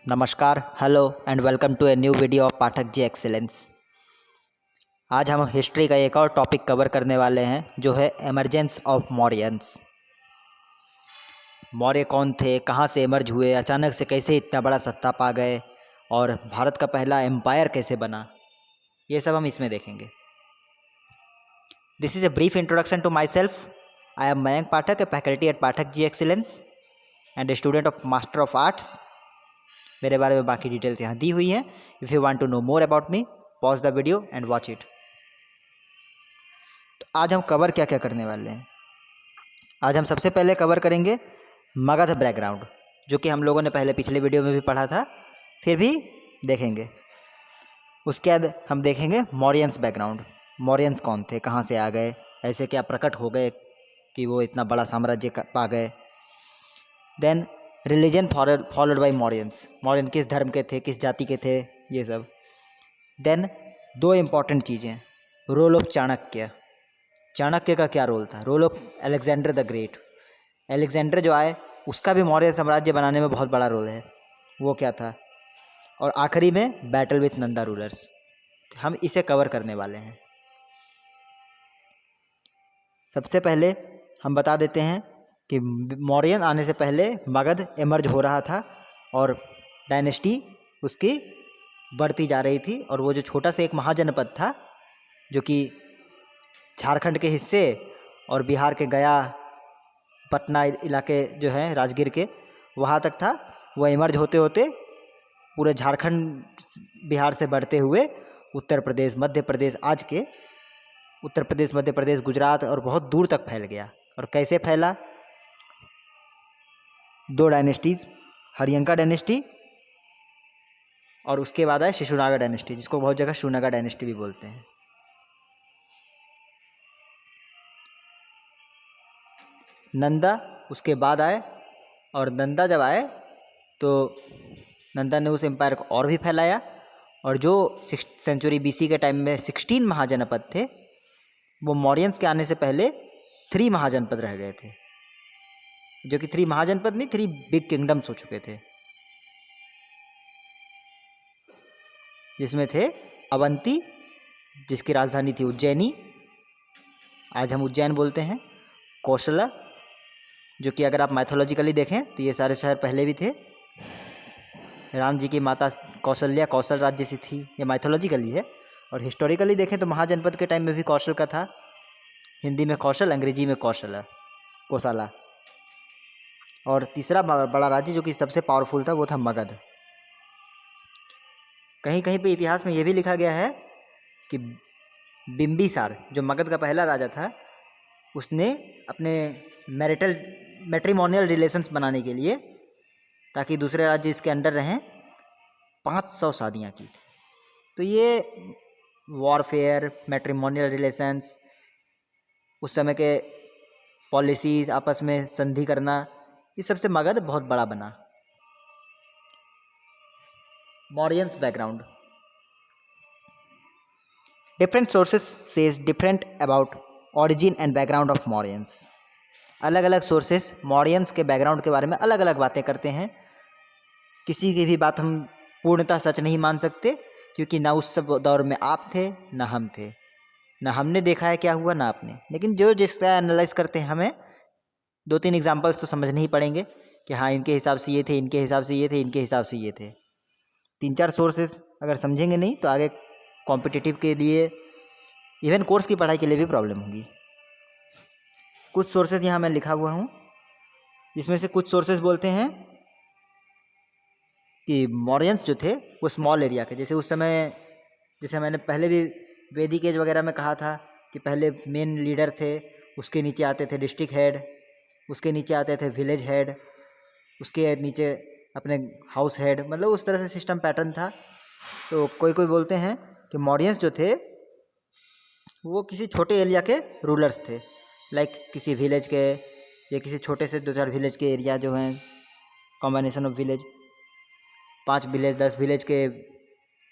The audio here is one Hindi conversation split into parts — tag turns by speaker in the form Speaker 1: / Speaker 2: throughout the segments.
Speaker 1: नमस्कार, hello and welcome to a new video of Pathak ji excellence. आज हम हिस्ट्री का एक और टॉपिक कवर करने वाले हैं जो है एमरजेंस ऑफ मौर्यंस। मौर्य कौन थे, कहाँ से इमर्ज हुए, अचानक से कैसे इतना बड़ा सत्ता पा गए और भारत का पहला एम्पायर कैसे बना, ये सब हम इसमें देखेंगे। This is a brief introduction to myself. I am Mayank Pathak, a faculty at Pathak ji excellence and a student of master of arts. मेरे बारे में बाकी डिटेल्स यहाँ दी हुई हैं। If you want to know more about me, pause the video and watch it. तो आज हम कवर क्या क्या करने वाले हैं। आज हम सबसे पहले कवर करेंगे मगध बैकग्राउंड, जो कि हम लोगों ने पहले पिछले वीडियो में भी पढ़ा था, फिर भी देखेंगे। उसके बाद हम देखेंगे मौर्यंस बैकग्राउंड। मौर्यंस कौन थे, कहाँ से आ गए, ऐसे क्या प्रकट हो गए कि वो इतना बड़ा साम्राज्य पा गए। Then religion followed by Mauryans, Mauryan किस धर्म के थे, किस जाति के थे, ये सब। देन दो इम्पॉर्टेंट चीज़ें, रोल ऑफ चाणक्य। चाणक्य का क्या रोल था, role of Alexander the great. Alexander जो आए उसका भी मौर्य साम्राज्य बनाने में बहुत बड़ा रोल है, वो क्या था। और आखिरी में बैटल विथ नंदा रूलर्स। हम इसे कवर करने वाले हैं। सबसे पहले हम बता देते हैं कि मौर्यन आने से पहले मगध इमर्ज हो रहा था और डायनेस्टी उसकी बढ़ती जा रही थी। और वो जो छोटा सा एक महाजनपद था जो कि झारखंड के हिस्से और बिहार के गया पटना इलाके जो हैं राजगीर के, वहाँ तक था। वह इमर्ज होते होते पूरे झारखंड बिहार से बढ़ते हुए उत्तर प्रदेश, मध्य प्रदेश, आज के उत्तर प्रदेश, मध्य प्रदेश, गुजरात और बहुत दूर तक फैल गया। और कैसे फैला, दो डायनेस्टीज़, हरियंका डायनेस्टी और उसके बाद आए शिशुनागा डायनेस्टी, जिसको बहुत जगह शूनागा डायनेस्टी भी बोलते हैं। नंदा उसके बाद आए, और नंदा जब आए तो नंदा ने उस एम्पायर को और भी फैलाया। और जो 6th सेंचुरी BC के टाइम में 16 महाजनपद थे, वो मौर्यंस के आने से पहले 3 महाजनपद रह गए थे, जो कि 3 महाजनपद नहीं, 3 बिग किंगडम्स हो चुके थे, जिसमें थे अवंती, जिसकी राजधानी थी उज्जैनी, आज हम उज्जैन बोलते हैं। कौशला, जो कि अगर आप मैथोलॉजिकली देखें तो ये सारे शहर पहले भी थे। राम जी की माता कौशल्या कौशल राज्य से थी, ये मैथोलॉजिकली है। और हिस्टोरिकली देखें तो महाजनपद के टाइम में भी कौशल का था। हिंदी में कौशल, अंग्रेजी में कोसला। और तीसरा बड़ा राज्य जो कि सबसे पावरफुल था वो था मगध। कहीं कहीं पे इतिहास में ये भी लिखा गया है कि बिंबिसार, जो मगध का पहला राजा था, उसने अपने मैट्रिमोनियल रिलेशंस बनाने के लिए, ताकि दूसरे राज्य इसके अंडर रहें, 500 शादियाँ की थी। तो ये वॉरफेयर, मैट्रिमोनियल रिलेशंस, उस समय के पॉलिसीज, आपस में संधि करना, इस सबसे मगध बहुत बड़ा बना। Mauryans background, different sources says different about origin and background of Mauryans. अलग अलग सोर्सेस मौर्यंस के बैकग्राउंड के बारे में अलग अलग बातें करते हैं। किसी की भी बात हम पूर्णतः सच नहीं मान सकते, क्योंकि ना उस सब दौर में आप थे, ना हम थे, ना हमने देखा है क्या हुआ, ना आपने। लेकिन जो जिसका एनालाइज करते हैं, हमें 2-3 एग्जाम्पल्स तो समझने ही पड़ेंगे कि हाँ, इनके हिसाब से ये थे, इनके हिसाब से ये थे, इनके हिसाब से ये थे। 3-4 सोर्सेस अगर समझेंगे नहीं तो आगे कॉम्पिटिटिव के लिए, इवन कोर्स की पढ़ाई के लिए भी प्रॉब्लम होगी। कुछ सोर्सेज यहाँ मैं लिखा हुआ हूँ, जिसमें से कुछ सोर्सेज बोलते हैं कि मौर्यंस जो थे वो स्मॉल एरिया के, जैसे उस समय, जैसे मैंने पहले भी वैदिक एज वगैरह में कहा था कि पहले मेन लीडर थे, उसके नीचे आते थे डिस्ट्रिक्ट हेड, उसके नीचे आते थे विलेज हेड, उसके नीचे अपने हाउस हेड, मतलब उस तरह से सिस्टम पैटर्न था। तो कोई कोई बोलते हैं कि मौर्यंस जो थे वो किसी छोटे एरिया के रूलर्स थे, लाइक किसी विलेज के, या किसी छोटे से 2-4 विलेज के एरिया जो हैं, combination of village, 5 village, 10 village के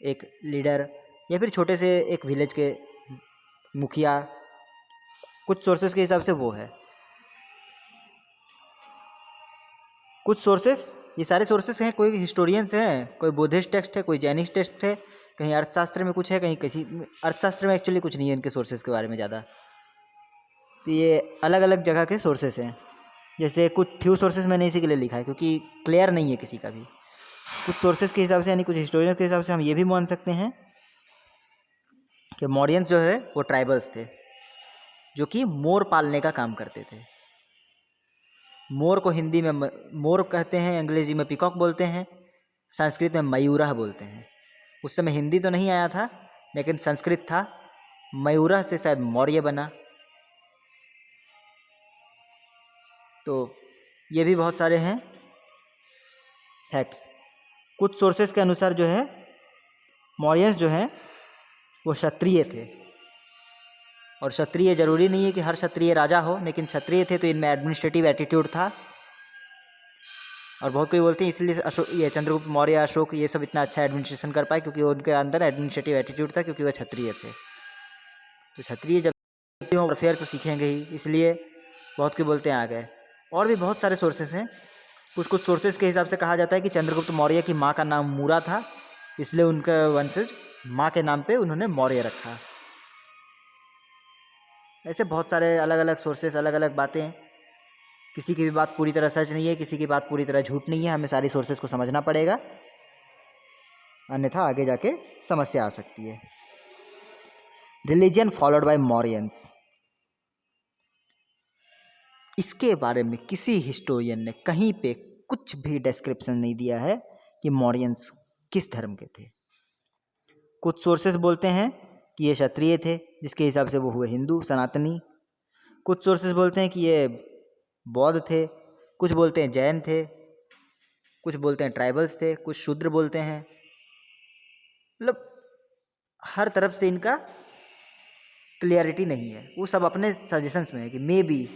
Speaker 1: एक लीडर, या फिर छोटे से एक विलेज के मुखिया। कुछ सोर्सेस के हिसाब से वो है। कुछ सोर्सेस ये सारे सोर्सेस हैं, कोई हिस्टोरियंस हैं, कोई बुद्धिस्ट टेक्स्ट है, कोई जैनिस्ट टेक्स्ट है, कहीं अर्थशास्त्र में कुछ है, कहीं किसी अर्थशास्त्र में एक्चुअली कुछ नहीं है इनके सोर्सेस के बारे में ज़्यादा। तो ये अलग अलग जगह के सोर्सेस हैं। जैसे कुछ फ्यू सोर्सेस मैंने इसी के लिए लिखा है क्योंकि क्लियर नहीं है किसी का भी। कुछ सोर्सेस के हिसाब से यानी कुछ हिस्टोरियन के हिसाब से हम ये भी मान सकते हैं कि मौर्यंस जो है वो ट्राइबल्स थे जो कि मोर पालने का काम करते थे। मोर को हिंदी में मोर कहते हैं, अंग्रेजी में पीकॉक बोलते हैं, संस्कृत में मयूरह बोलते हैं। उस समय हिंदी तो नहीं आया था लेकिन संस्कृत था, मयूरह से शायद मौर्य बना। तो ये भी बहुत सारे हैं फैक्ट्स। कुछ सोर्सेस के अनुसार जो है मौर्यंस जो हैं वो क्षत्रिय थे, और क्षत्रिय जरूरी नहीं है कि हर क्षत्रिय राजा हो, लेकिन क्षत्रिय थे तो इनमें एडमिनिस्ट्रेटिव एटीट्यूड था। और बहुत कोई बोलते हैं इसलिए ये चंद्रगुप्त मौर्य, अशोक ये सब इतना अच्छा एडमिनिस्ट्रेशन कर पाए क्योंकि उनके अंदर एडमिनिस्ट्रेटिव एटीट्यूड था, क्योंकि वह क्षत्रिय थे। तो क्षत्रिय जब हों फिर तो सीखेंगे ही, इसलिए बहुत कोई बोलते हैं आ गए। और भी बहुत सारे सोर्सेस हैं। कुछ सोर्सेस के हिसाब से कहा जाता है कि चंद्रगुप्त मौर्य की माँ का नाम मूरा था, इसलिए उनका वंशज माँ के नाम पे उन्होंने मौर्य रखा। ऐसे बहुत सारे अलग अलग सोर्सेस, अलग अलग बातें। किसी की भी बात पूरी तरह सच नहीं है, किसी की बात पूरी तरह झूठ नहीं है। हमें सारी सोर्सेस को समझना पड़ेगा, अन्यथा आगे जाके समस्या आ सकती है। रिलीजन फॉलोड बाय मौर्यंस, इसके बारे में किसी हिस्टोरियन ने कहीं पे कुछ भी डिस्क्रिप्शन नहीं दिया है कि मौर्यंस किस धर्म के थे। कुछ सोर्सेस बोलते हैं कि ये क्षत्रिय थे, जिसके हिसाब से वो हुए हिंदू सनातनी। कुछ सोर्सेस बोलते हैं कि ये बौद्ध थे, कुछ बोलते हैं जैन थे, कुछ बोलते हैं ट्राइबल्स थे, कुछ शूद्र बोलते हैं। मतलब हर तरफ से इनका क्लियरिटी नहीं है। वो सब अपने सजेशंस में है कि मे बी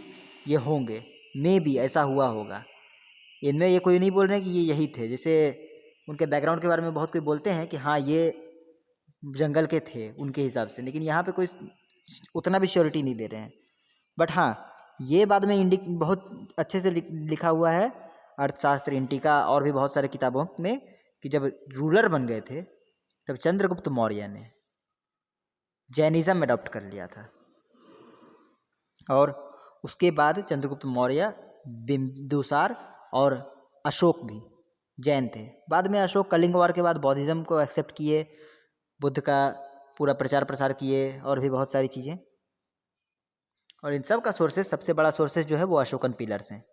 Speaker 1: ये होंगे, मे बी ऐसा हुआ होगा। इनमें ये कोई नहीं बोल रहे हैं कि ये यही थे। जैसे उनके बैकग्राउंड के बारे में बहुत कोई बोलते हैं कि हाँ ये जंगल के थे उनके हिसाब से, लेकिन यहाँ पे कोई उतना भी श्योरिटी नहीं दे रहे हैं। बट हाँ ये बाद में बहुत अच्छे से लिखा हुआ है अर्थशास्त्र, इंडिका और भी बहुत सारे किताबों में कि जब रूलर बन गए थे तब चंद्रगुप्त मौर्य ने जैनिज्म अडॉप्ट कर लिया था, और उसके बाद चंद्रगुप्त मौर्य, बिंदुसार और अशोक भी जैन थे। बाद में अशोक कलिंग वार के बाद बौद्धिज्म को एक्सेप्ट किए, बुद्ध का पूरा प्रचार प्रसार किए और भी बहुत सारी चीज़ें। और इन सब का सोर्सेस, सबसे बड़ा सोर्सेस जो है वो अशोकन पिलर्स हैं।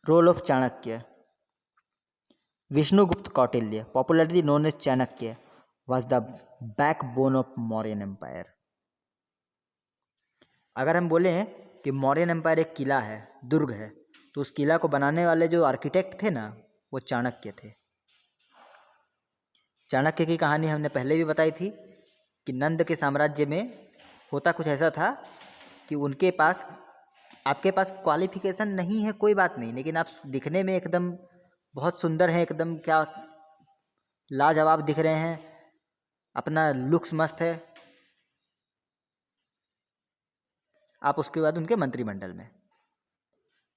Speaker 1: Role of Chanakya, Vishnugupta Kautilya, popularly known as Chanakya, was the backbone of Mauryan Empire। अगर हम बोलें कि मौर्यन एम्पायर एक किला है, दुर्ग है, तो उस किला को बनाने वाले जो आर्किटेक्ट थे ना वो चाणक्य थे। चाणक्य की कहानी हमने पहले भी बताई थी कि नंद के साम्राज्य में होता कुछ ऐसा था कि उनके पास, आपके पास क्वालिफिकेशन नहीं है कोई बात नहीं, लेकिन आप दिखने में एकदम बहुत सुंदर हैं, एकदम क्या लाजवाब दिख रहे हैं, अपना लुक्स मस्त है, आप उसके बाद उनके मंत्रिमंडल में,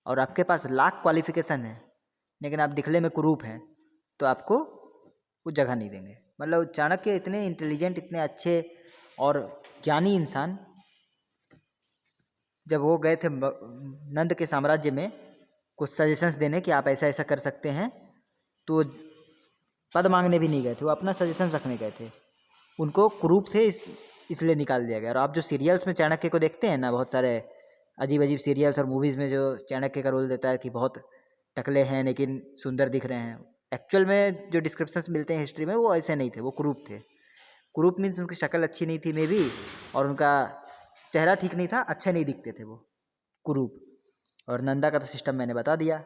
Speaker 1: और आपके पास लाख क्वालिफिकेशन है लेकिन आप दिखने में कुरूप हैं, तो आपको वो जगह नहीं देंगे। मतलब चाणक्य इतने इंटेलिजेंट, इतने अच्छे और ज्ञानी इंसान, जब वो गए थे नंद के साम्राज्य में कुछ सजेशंस देने कि आप ऐसा ऐसा कर सकते हैं, तो पद मांगने भी नहीं गए थे, वो अपना सजेशंस रखने गए थे। उनको कुरूप थे इसलिए निकाल दिया गया। और आप जो सीरियल्स में चाणक्य को देखते हैं ना, बहुत सारे अजीब अजीब सीरियल्स और मूवीज़ में जो चाणक्य का रोल देता है कि बहुत टकले हैं लेकिन सुंदर दिख रहे हैं, एक्चुअल में जो डिस्क्रिप्शंस मिलते हैं हिस्ट्री में वो ऐसे नहीं थे, वो कुरूप थे। कुरूप मीन्स उनकी शक्ल अच्छी नहीं थी मे बी, और उनका चेहरा ठीक नहीं था, अच्छे नहीं दिखते थे वो कुरूप। और नंदा का तो सिस्टम मैंने बता दिया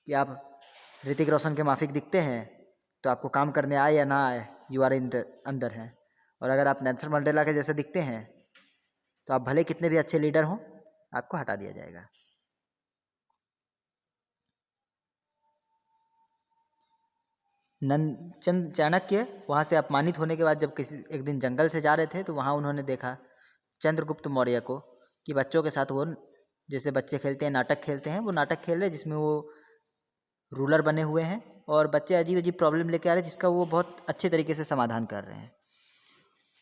Speaker 1: कि आप ऋतिक रोशन के माफिक दिखते हैं तो आपको काम करने आए या ना आए, यू आर अंदर हैं। और अगर आप नेल्सन मंडेला के जैसे दिखते हैं तो आप भले कितने भी अच्छे लीडर हों, आपको हटा दिया जाएगा। नंदचंद चाणक्य वहाँ से अपमानित होने के बाद जब एक दिन जंगल से जा रहे थे तो वहाँ उन्होंने देखा चंद्रगुप्त मौर्य को कि बच्चों के साथ वो जैसे बच्चे खेलते हैं, नाटक खेलते हैं, वो नाटक खेल रहे हैं जिसमें वो रूलर बने हुए हैं और बच्चे अजीब अजीब प्रॉब्लम लेके आ रहे हैं जिसका वो बहुत अच्छे तरीके से समाधान कर रहे हैं।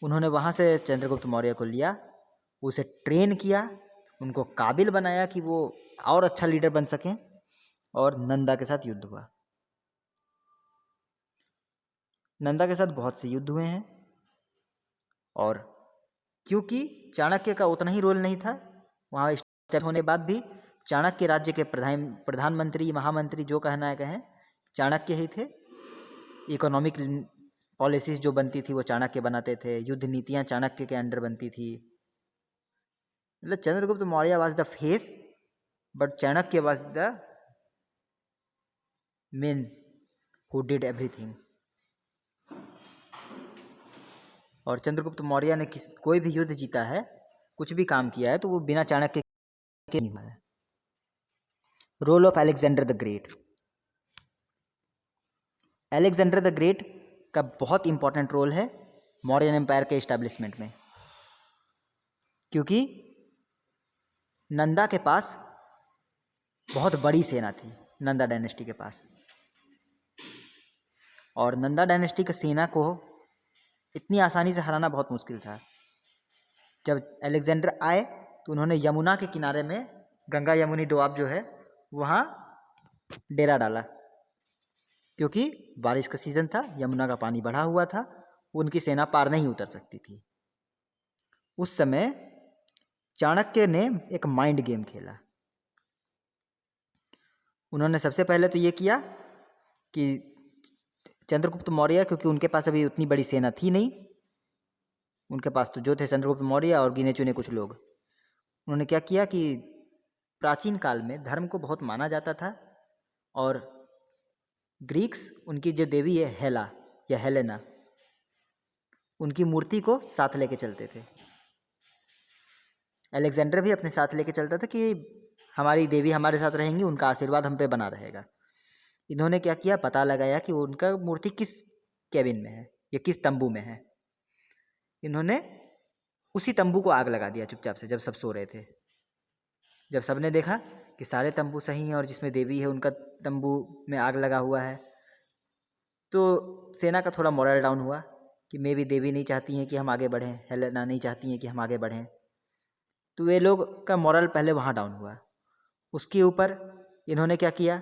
Speaker 1: उन्होंने वहाँ से चंद्रगुप्त मौर्य को लिया, उसे ट्रेन किया, उनको काबिल बनाया कि वो और अच्छा लीडर बन सकें, और नंदा के साथ युद्ध हुआ। नंदा के साथ बहुत से युद्ध हुए हैं, और क्योंकि चाणक्य का उतना ही रोल नहीं था, वहाँ स्टेप होने के बाद भी चाणक्य राज्य के प्रधानमंत्री, महामंत्री, जो कहना है कहें, चाणक्य ही थे। इकोनॉमिक पॉलिसीज जो बनती थी वो चाणक्य बनाते थे, युद्ध नीतियाँ चाणक्य के अंडर बनती थी। मतलब Chandragupta Maurya was the face, but Chanakya was the men who did everything. और चंद्रगुप्त मौर्य ने कोई भी युद्ध जीता है, कुछ भी काम किया है, तो वो बिना चाणक्य के नहीं हुआ है। Role of Alexander the great. Alexander the great का बहुत इंपॉर्टेंट रोल है मौर्यन एम्पायर के इस्टेब्लिशमेंट में, क्योंकि नंदा के पास बहुत बड़ी सेना थी, नंदा डायनेस्टी के पास, और नंदा डायनेस्टी की सेना को इतनी आसानी से हराना बहुत मुश्किल था। जब अलेक्जेंडर आए तो उन्होंने यमुना के किनारे में, गंगा यमुनी दोआब जो है, वहाँ डेरा डाला, क्योंकि बारिश का सीजन था, यमुना का पानी बढ़ा हुआ था, उनकी सेना पार नहीं उतर सकती थी। उस समय चाणक्य ने एक माइंड गेम खेला। उन्होंने सबसे पहले तो ये किया कि चंद्रगुप्त मौर्य, क्योंकि उनके पास अभी उतनी बड़ी सेना थी नहीं, उनके पास तो जो थे चंद्रगुप्त मौर्य और गिने चुने कुछ लोग, उन्होंने क्या किया कि प्राचीन काल में धर्म को बहुत माना जाता था, और ग्रीक्स उनकी जो देवी है हेला या हेलेना, उनकी मूर्ति को साथ लेके चलते थे। अलेक्जेंडर भी अपने साथ लेके चलता था कि हमारी देवी हमारे साथ रहेंगी, उनका आशीर्वाद हम पे बना रहेगा। इन्होंने क्या किया, पता लगाया कि उनका मूर्ति किस केबिन में है या किस तंबू में है। इन्होंने उसी तंबू को आग लगा दिया चुपचाप से, जब सब सो रहे थे। जब सबने देखा कि सारे तंबू सही हैं और जिसमें देवी है उनका तंबू में आग लगा हुआ है, तो सेना का थोड़ा मोरल डाउन हुआ कि मे भी देवी नहीं चाहती हैं कि हम आगे बढ़ें, हेलेना नहीं चाहती हैं कि हम आगे बढ़ें, तो वे लोग का मोरल पहले वहाँ डाउन हुआ। उसके ऊपर इन्होंने क्या किया,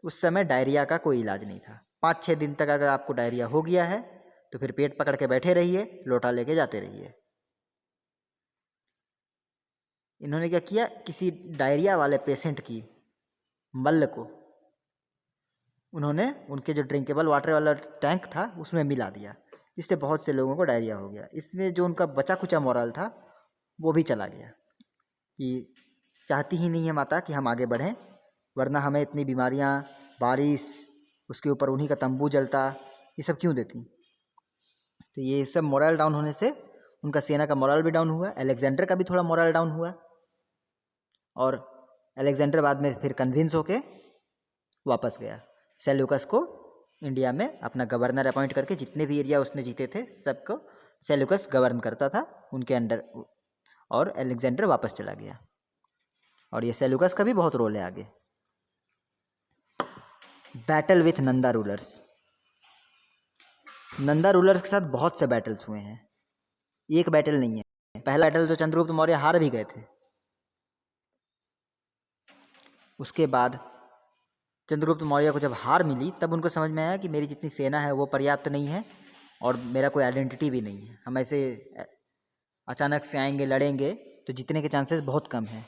Speaker 1: उस समय डायरिया का कोई इलाज नहीं था। 5-6 दिन तक अगर आपको डायरिया हो गया है तो फिर पेट पकड़ के बैठे रहिए, लोटा लेके जाते रहिए। इन्होंने क्या किया, किसी डायरिया वाले पेशेंट की मल को उन्होंने उनके जो ड्रिंकेबल वाटर वाला टैंक था उसमें मिला दिया, जिससे बहुत से लोगों को डायरिया हो गया। इससे जो उनका बचा कुचा मोरल था वो भी चला गया कि चाहती ही नहीं है माता कि हम आगे बढ़ें, वरना हमें इतनी बीमारियां, बारिश, उसके ऊपर उन्हीं का तंबू जलता, ये सब क्यों देती। तो ये सब मोरल डाउन होने से उनका सेना का मोरल भी डाउन हुआ, अलेक्जेंडर का भी थोड़ा मोरल डाउन हुआ, और अलेक्जेंडर बाद में फिर कन्विंस होके वापस गया। सेल्यूकस को इंडिया में अपना गवर्नर अपॉइंट करके, जितने भी एरिया उसने जीते थे सबको सेल्यूकस गवर्न करता था उनके अंडर, और अलेक्जेंडर वापस चला गया। और ये सेल्यूकस का भी बहुत रोल है आगे। Battle with Nanda rulers. Nanda rulers के साथ बहुत से बैटल्स हुए हैं, एक बैटल नहीं है। पहला बैटल तो चंद्रगुप्त मौर्य हार भी गए थे। उसके बाद चंद्रगुप्त मौर्य को जब हार मिली तब उनको समझ में आया कि मेरी जितनी सेना है वो पर्याप्त नहीं है, और मेरा कोई आइडेंटिटी भी नहीं है। हम ऐसे अचानक से आएंगे, लड़ेंगे तो जीतने के चांसेस बहुत कम हैं,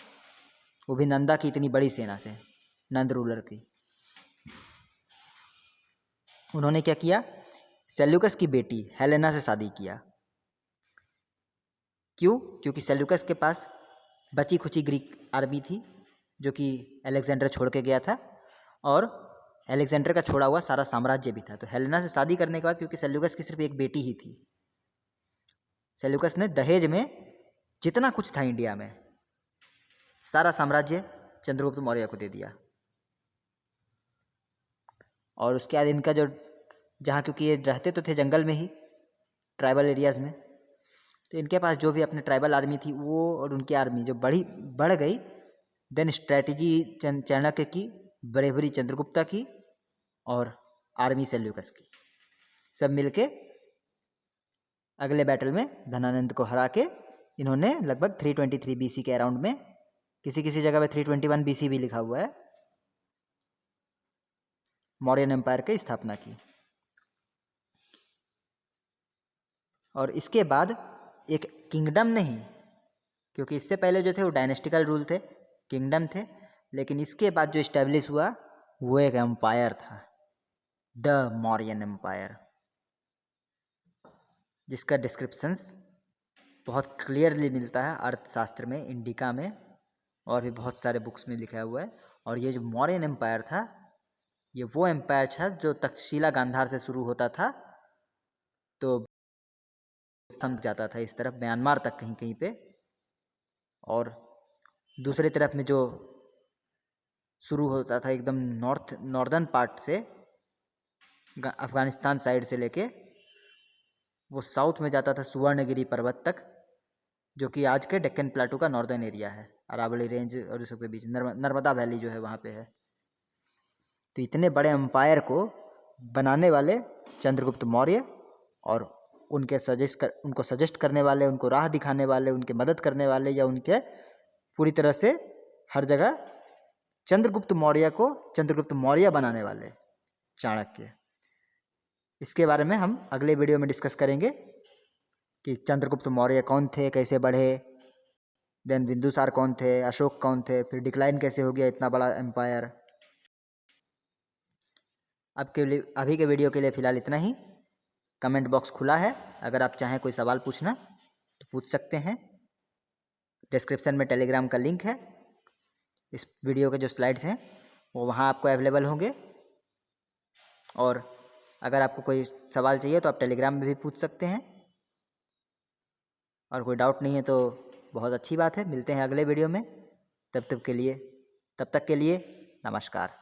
Speaker 1: वो भी नंदा की इतनी बड़ी सेना से, नंद रूलर की। उन्होंने क्या किया, सेल्यूकस की बेटी हेलेना से शादी किया। क्यों? क्योंकि सेल्यूकस के पास बची खुची ग्रीक आर्मी थी जो कि अलेक्जेंडर छोड़ के गया था, और अलेक्जेंडर का छोड़ा हुआ सारा साम्राज्य भी था। तो हेलेना से शादी करने के बाद, क्योंकि सेल्यूकस की सिर्फ एक बेटी ही थी, सेल्यूकस ने दहेज में जितना कुछ था इंडिया में सारा साम्राज्य चंद्रगुप्त मौर्य को दे दिया। और उसके बाद इनका जो, जहाँ क्योंकि ये रहते तो थे जंगल में ही, ट्राइबल एरियाज़ में, तो इनके पास जो भी अपने ट्राइबल आर्मी थी वो, और उनकी आर्मी जो बढ़ गई, देन स्ट्रैटेजी चाणक्य की, ब्रेवरी चंद्रगुप्ता की, और आर्मी सेल्यूकस की। सब मिलके अगले बैटल में धनानंद को हरा के इन्होंने लगभग 323 बीसी के अराउंड में, किसी किसी जगह पे 321 बीसी भी लिखा हुआ है, मौर्यन एम्पायर की स्थापना की। और इसके बाद एक किंगडम नहीं, क्योंकि इससे पहले जो थे वो डायनेस्टिकल रूल थे, किंगडम थे, लेकिन इसके बाद जो इस्टेब्लिश हुआ वो एक एम्पायर था, द मौर्यन एम्पायर, जिसका डिस्क्रिप्शंस बहुत क्लियरली मिलता है अर्थशास्त्र में, इंडिका में, और भी बहुत सारे बुक्स में लिखा हुआ है। और ये जो मौर्यन एम्पायर था, ये वो एम्पायर था जो तक्षशिला गांधार से शुरू होता था, तो थम जाता था इस तरफ म्यांमार तक कहीं कहीं पे, और दूसरी तरफ में जो शुरू होता था एकदम नॉर्दर्न पार्ट से, अफगानिस्तान साइड से लेके वो साउथ में जाता था सुवर्णगिरी पर्वत तक, जो कि आज के डेक्कन प्लाटू का नॉर्दर्न एरिया है, अरावली रेंज और इस सब के बीच नर्मदा वैली जो है वहाँ पे है। तो इतने बड़े एम्पायर को बनाने वाले चंद्रगुप्त मौर्य, और उनको सजेस्ट करने वाले, उनको राह दिखाने वाले, उनके मदद करने वाले, या उनके पूरी तरह से हर जगह चंद्रगुप्त मौर्य को चंद्रगुप्त मौर्य बनाने वाले चाणक्य। इसके बारे में हम अगले वीडियो में डिस्कस करेंगे कि चंद्रगुप्त मौर्य कौन थे, कैसे बढ़े, देन बिंदुसार कौन थे, अशोक कौन थे, फिर डिक्लाइन कैसे हो गया इतना बड़ा एम्पायर। अभी के वीडियो के लिए फ़िलहाल इतना ही। कमेंट बॉक्स खुला है, अगर आप चाहें कोई सवाल पूछना तो पूछ सकते हैं। डिस्क्रिप्शन में टेलीग्राम का लिंक है, इस वीडियो के जो स्लाइड्स हैं वो वहाँ आपको अवेलेबल होंगे। और अगर आपको कोई सवाल चाहिए तो आप टेलीग्राम में भी पूछ सकते हैं, और कोई डाउट नहीं है तो बहुत अच्छी बात है। मिलते हैं अगले वीडियो में, तब तक के लिए नमस्कार।